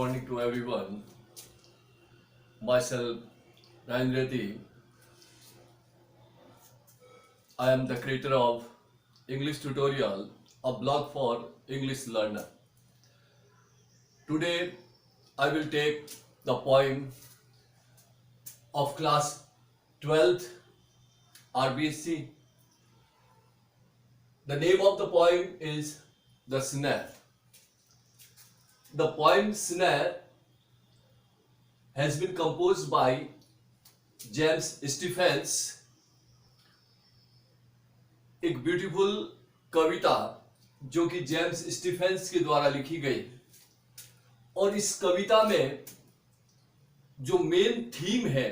morning to everyone. Myself, Ryan Reddy. I am the creator of English Tutorial, a blog for English learner. Today, I will take the poem of class 12th RBSc. The name of the poem is The Snare. The poem Snare has been composed by James Stephens. एक beautiful कविता जो कि James Stephen's के द्वारा लिखी गई, और इस कविता में जो मेन थीम है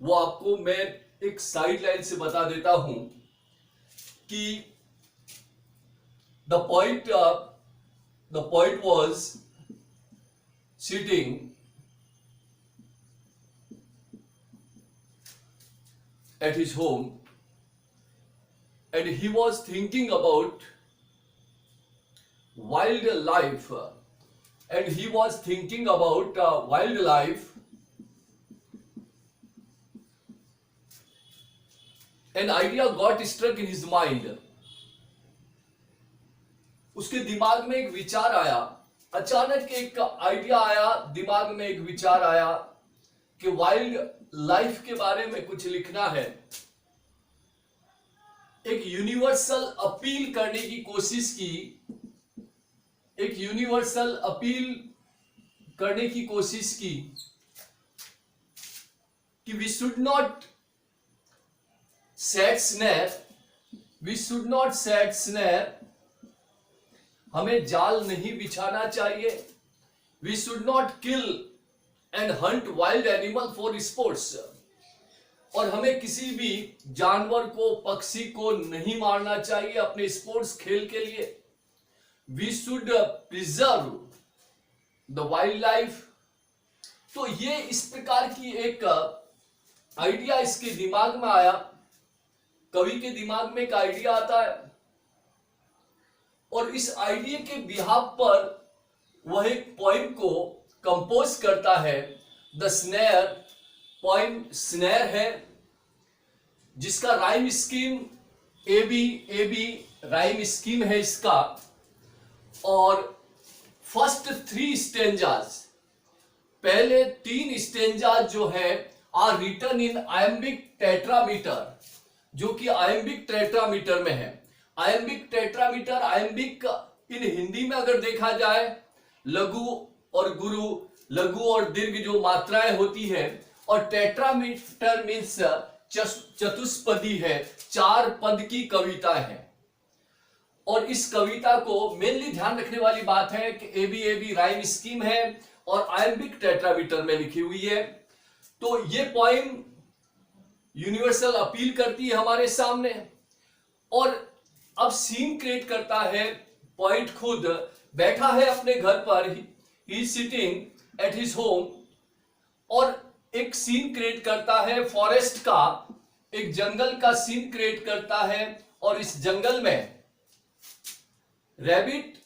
वो आपको मैं एक साइड लाइन से बता देता हूं कि the poet was sitting at his home and he was thinking about wildlife, and he was thinking about wildlife. An idea got struck in his mind. उसके दिमाग में एक विचार आया, अचानक एक आइडिया आया, दिमाग में एक विचार आया कि वाइल्ड लाइफ के बारे में कुछ लिखना है. एक यूनिवर्सल अपील करने की कोशिश की, एक यूनिवर्सल अपील करने की कोशिश की कि we should not set snare, we should not set snare, हमें जाल नहीं बिछाना चाहिए. We should not kill and hunt wild animal for sports, और हमें किसी भी जानवर को, पक्षी को नहीं मारना चाहिए अपने स्पोर्ट्स खेल के लिए. We should preserve the wild life. तो ये इस प्रकार की एक आइडिया इसके दिमाग में आया. कवि के दिमाग में एक आइडिया आता है और इस आइडिया के बिहाफ पर वह एक पोएम को कंपोज करता है. द स्नेयर पोएम स्नेयर है जिसका rhyme scheme AB rhyme scheme है इसका, और फर्स्ट 3 स्टेंजाज, पहले 3 स्टेंजाज जो है are written in iambic tetrameter, जो कि आयम्बिक टेट्रामीटर में है. Iambic tetrameter, iambic in Hindi में अगर देखा जाए लघु और गुरु, लघु और दीर्घ जो मात्राएं होती है, और टेट्रामीटर मीन्स चतुष्पदी है, 4 पद की कविता है. और इस कविता को मेनली ध्यान रखने वाली बात है कि एबी राइम स्कीम है और आयम्बिक टेट्रामीटर में लिखी हुई है. तो ये पोएम यूनिवर्सल अपील करती है हमारे सामने, और अब सीन क्रिएट करता है. पॉइंट खुद बैठा है अपने घर पर, he is sitting at his home, और एक सीन क्रिएट करता है फॉरेस्ट का, एक जंगल का सीन क्रिएट करता है. और इस जंगल में rabbit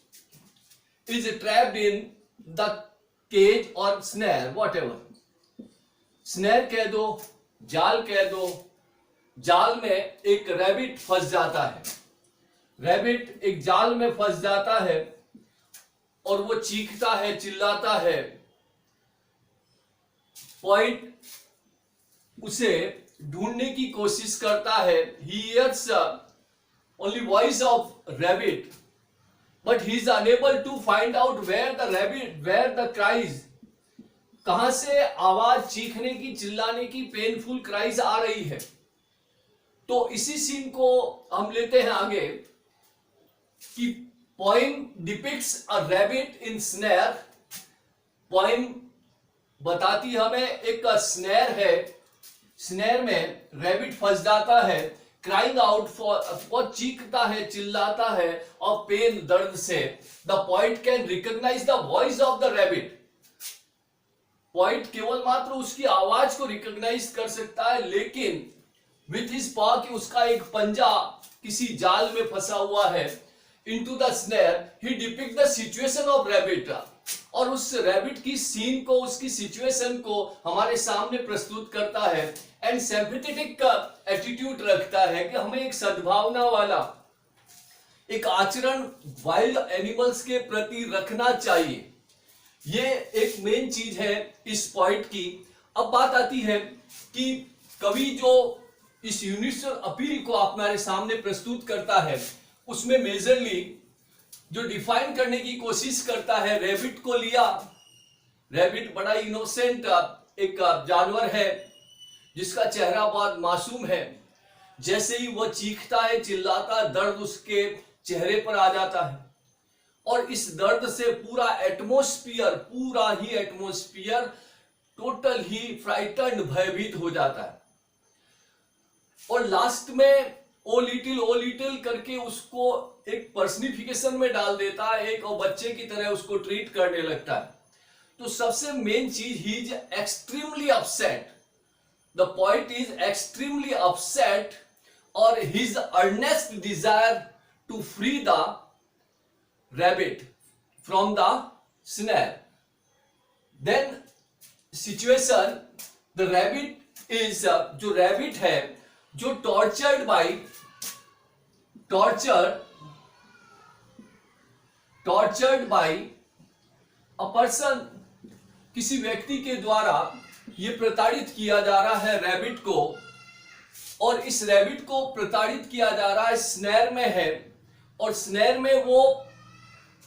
is trapped in the cage और स्नैर, व्हाटएवर, स्नैर कह दो, जाल कह दो. जाल में एक रैबिट फंस जाता है. रैबिट एक जाल में फंस जाता है और वो चीखता है, चिल्लाता है. पॉइंट उसे ढूंढने की कोशिश करता है. He hears only voice of rabbit, but he is unable to find out where the cries, कहां से आवाज, चीखने की, चिल्लाने की, पेनफुल क्राइज आ रही है. तो इसी सीन को हम लेते हैं आगे कि poem depicts a rabbit in snare. Poem बताती हमें एक स्नैर है, स्नैर में रैबिट फंस जाता है, क्राइंग आउट फॉर, चीखता है, चिल्लाता है, और पेन, दर्द से. The point can recognize the voice of the rabbit. Point केवल मात्र उसकी आवाज को रिकॉग्नाइज कर सकता है, लेकिन विथ हिज पॉ, कि उसका एक पंजा किसी जाल में फंसा हुआ है. Into the snare he depict the situation of rabbit. और उस रैबिट की सीन को, उसकी सिचुएशन को हमारे सामने प्रस्तुत करता है एंड सिंपैथेटिक का एटीट्यूड रखता है कि हमें एक सद्भावना वाला एक आचरण वाइल्ड एनिमल्स के प्रति रखना चाहिए। ये एक मेन चीज है इस पॉइंट की। अब बात आती है कि कवि जो इस यूनिवर्सल अपील को हमारे सामने प्रस्तुत करता है उसमें मेजरली जो डिफाइन करने की कोशिश करता है, रैबिट को लिया। रैबिट बड़ा इनोसेंट एक जानवर है जिसका चेहरा बहुत मासूम है। जैसे ही वह चीखता है, चिल्लाता, दर्द उसके चेहरे पर आ जाता है और इस दर्द से पूरा ही एटमॉस्फियर टोटल ही फ्राइटन्ड, भयभीत हो जाता है और लास्ट में ओ लिटिल करके उसको एक पर्सनिफिकेशन में डाल देता है, एक और बच्चे की तरह उसको ट्रीट करने लगता है। तो सबसे मेन चीज, he is extremely upset, the point is extremely upset और his earnest desire to free the rabbit from the snare. Then situation, the rabbit is, जो रैबिट है जो टॉर्चर्ड बाय अ पर्सन, किसी व्यक्ति के द्वारा ये प्रताड़ित किया जा रहा है रैबिट को, और इस रैबिट को प्रताड़ित किया जा रहा है स्नैर में है, और स्नैर में वो,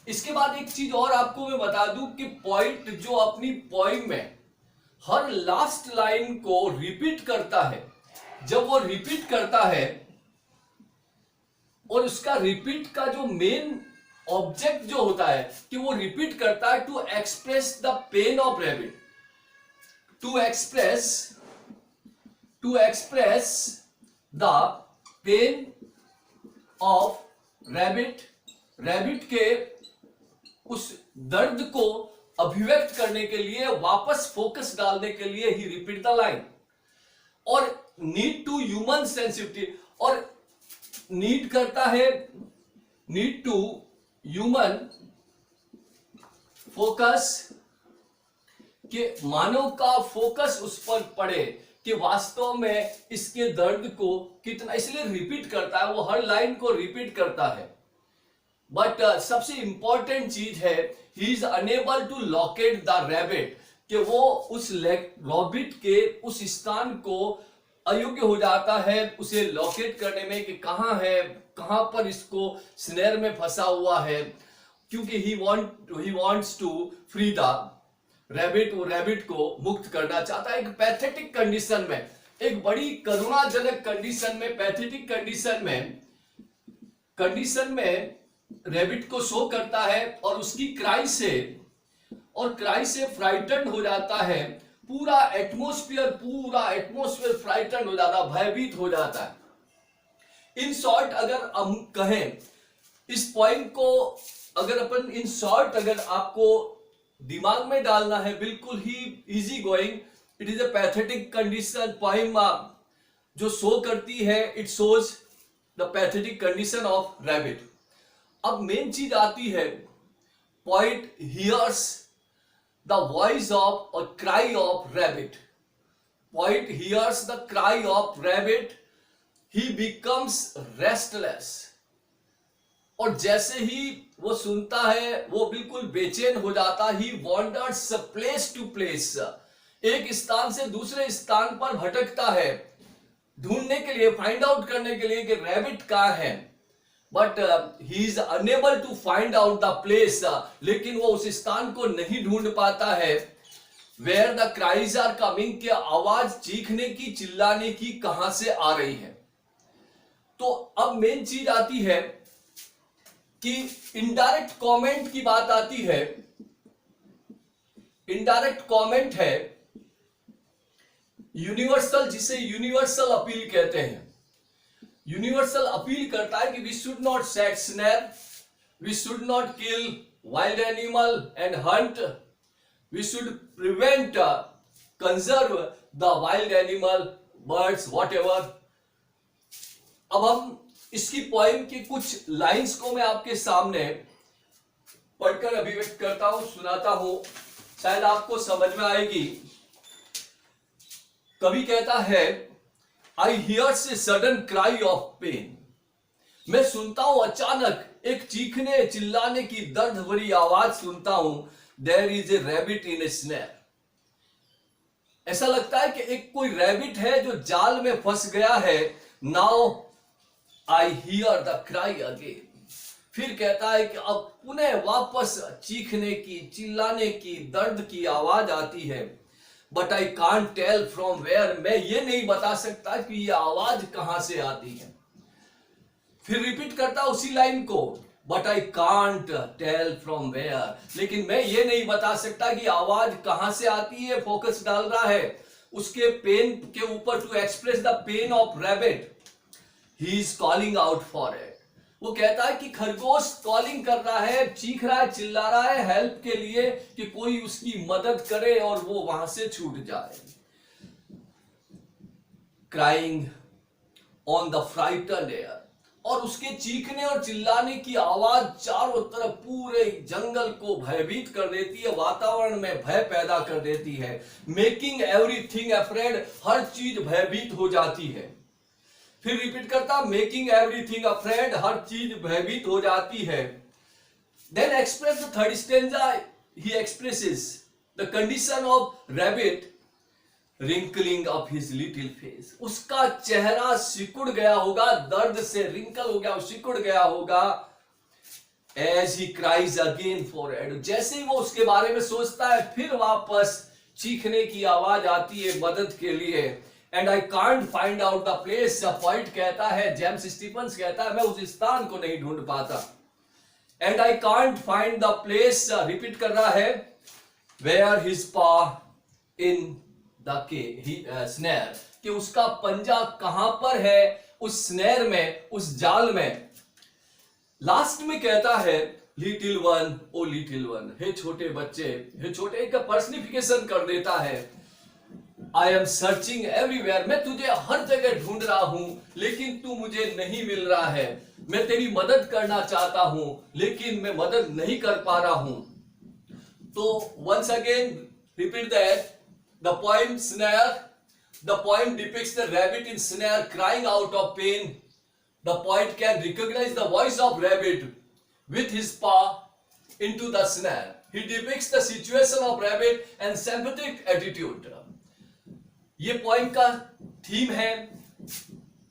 इसके बाद एक चीज और आपको मैं बता दूं कि पॉइंट जो अपनी पोइम में हर लास्ट लाइन को रिपीट करता है, जब वो रिपीट करता है और उसका रिपीट का जो मेन ऑब्जेक्ट जो होता है कि वो रिपीट करता है to express the pain of rabbit, to express the pain of rabbit के उस दर्द को अभिव्यक्त करने के लिए, वापस फोकस डालने के लिए ही रिपीट द लाइन। और नीड टू ह्यूमन सेंसिटिविटी, और नीड करता है, नीड टू ह्यूमन फोकस, कि मानव का फोकस उस पर पड़े कि वास्तव में इसके दर्द को कितना, इसलिए रिपीट करता है, वो हर लाइन को रिपीट करता है। बट सबसे इंपॉर्टेंट चीज है, he is unable to locate the rabbit, कि वो उस रैबिट के उस स्थान को अयोग्य हो जाता है उसे लोकेट करने में कि कहां है, कहां पर इसको स्नेर में फंसा हुआ है, क्योंकि he wants to free the rabbit, वो रैबिट को मुक्त करना चाहता है। एक पैथेटिक कंडीशन में, एक बड़ी करुणाजनक कंडीशन में, पैथेटिक कंडीशन में रैबिट को शो करता है और उसकी क्राई से फ्राइटन्ड हो जाता है, पूरा एटमॉस्फेयर फ्राइटन्ड हो जाता है, भयभीत हो जाता है। इन शॉर्ट अगर हम कहें इस पॉइंट को, अगर अपन इन शॉर्ट अगर आपको दिमाग में डालना है, बिल्कुल ही easy going, it is a pathetic condition poem जो शो करती है, it shows the pathetic condition of rabbit. अब मेन चीज आती है, poet hears the voice of or cry of rabbit. Poet hears the cry of rabbit, he becomes restless. और जैसे ही वो सुनता है वो बिल्कुल बेचैन हो जाता, he wanders place to place, एक स्थान से दूसरे स्थान पर भटकता है ढूंढने के लिए, फाइंड आउट करने के लिए कि रैबिट कहाँ है। But he is unable to find out the place, लेकिन वो उस स्थान को नहीं ढूंढ पाता है where the cries are coming, के आवाज चीखने की, चिल्लाने की कहां से आ रही है। तो अब मेन चीज आती है कि इनडायरेक्ट कमेंट की बात आती है। इनडायरेक्ट कमेंट है यूनिवर्सल, जिसे यूनिवर्सल अपील कहते हैं। यूनिवर्सल अपील करता है कि we should not set snare, we should not kill wild animal and hunt, we should prevent, conserve the wild animal, birds, whatever. अब हम इसकी पोएम की कुछ लाइंस को मैं आपके सामने पढ़कर अभिव्यक्त करता हूं, सुनाता हूं, शायद आपको समझ में आएगी। कवि कहता है, I hears a sudden cry of pain. मैं सुनता हूं अचानक एक चीखने चिल्लाने की दर्द भरी आवाज सुनता हूं। There is a rabbit in a snare. ऐसा लगता है कि एक कोई रैबिट है जो जाल में फंस गया है। Now I hear the cry again. फिर कहता है कि अब पुनः वापस चीखने की चिल्लाने की दर्द की आवाज आती है। But I can't tell from where. मैं ये नहीं बता सकता कि ये आवाज कहां से आती है। फिर रिपीट करता उसी लाइन को, but I can't tell from where. लेकिन मैं ये नहीं बता सकता कि आवाज कहां से आती है। फोकस डाल रहा है उसके पेन के ऊपर, to express the pain of rabbit he is calling out for it. वो कहता है कि खरगोश कॉलिंग कर रहा है, चीख रहा है, चिल्ला रहा है हेल्प के लिए कि कोई उसकी मदद करे और वो वहां से छूट जाए। Crying on the frightened air. और उसके चीखने और चिल्लाने की आवाज चारों तरफ पूरे जंगल को भयभीत कर देती है, वातावरण में भय पैदा कर देती है। Making everything afraid. हर चीज भयभीत हो जाती है। फिर रिपीट करता, मेकिंग एवरीथिंग अफ्रेड। हर चीज भयभीत हो जाती है। Then express the third stanza. He expresses the condition of rabbit wrinkling of his little face. उसका चेहरा सिकुड़ गया होगा, दर्द से रिंकल हो गया, सिकुड़ गया होगा। As he cries again for help. जैसे ही वो उसके बारे में सोचता है, फिर वापस चीखने की आवाज आती है मदद के लिए। And I can't find out the place. Point कहता है, जेम्स स्टीफन्स कहता है, मैं उस स्थान को नहीं ढूंढ पाता। And I can't find the place, repeat कर रहा है, वेयर हिज पा इन द स्नेयर, कि उसका पंजा कहां पर है उस स्नेयर में, उस जाल में। लास्ट में कहता है, लिटिल वन, ओ लिटिल वन, हे छोटे बच्चे, हे छोटे, का पर्सनिफिकेशन कर देता है। I am searching everywhere. मैं तुझे हर जगह ढूंढ रहा हूं, लेकिन तू मुझे नहीं मिल रहा है। मैं तेरी मदद करना चाहता हूं, लेकिन मैं मदद नहीं कर पा रहा हूं। तो once again repeat that. The poem Snare. The poem depicts the rabbit in snare crying out of pain. The poet can recognize the voice of rabbit with his paw into the snare. He depicts the situation of rabbit and sympathetic attitude. ये poem का theme है।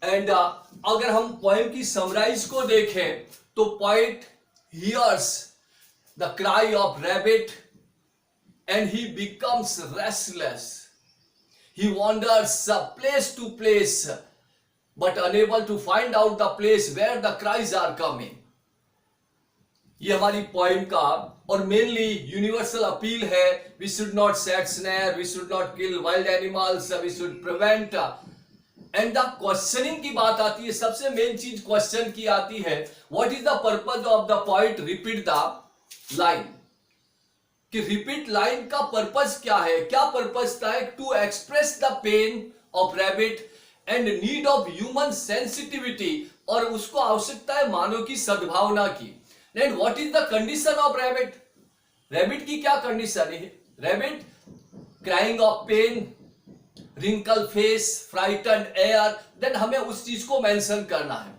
And अगर हम poem की summarize को देखें तो poet hears the cry of rabbit and he becomes restless. He wanders place to place, but unable to find out the place where the cries are coming. ये हमारी poem का और मेनली यूनिवर्सल अपील है। We should not set snare, we should not kill wild animals, we should prevent. And the questioning की बात आती है, सबसे मेन चीज क्वेश्चन की आती है, what is the purpose of the poet repeat the line? कि रिपीट लाइन का पर्पस क्या है, क्या पर्पस था? To express the pain of rabbit and need of human sensitivity. और उसको आवश्यकता है मानव की सद्भावना की। And what is the condition of rabbit? Rabbit की क्या कंडीशन है? Rabbit crying of pain, wrinkle face, frightened air. Then हमें उस चीज को मेंशन करना है।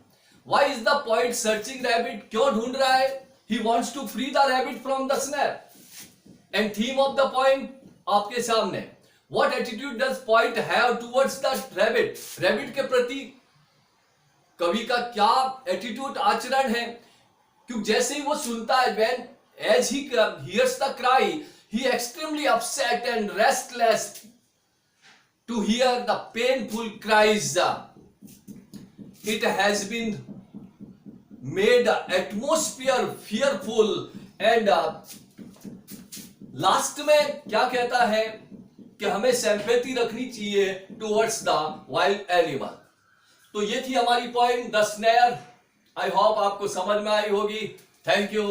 Why is the point searching rabbit? क्यों ढूंढ रहा है? ही wants to free the rabbit from the snare. And theme of the poem आपके सामने। What attitude does poet have towards the rabbit? Rabbit के प्रति कवि का क्या एटीट्यूड, आचरण है? क्योंकि जैसे ही वो सुनता है, when as he hears the cry, he extremely upset and restless to hear the painful cries. It has been made atmosphere fearful. And last में क्या कहता है कि हमें सिंपैथी रखनी चाहिए टुवर्ड्स द वाइल्ड एनिमल। तो ये थी हमारी poem the snare. I hope आपको समझ में आई होगी। Thank you.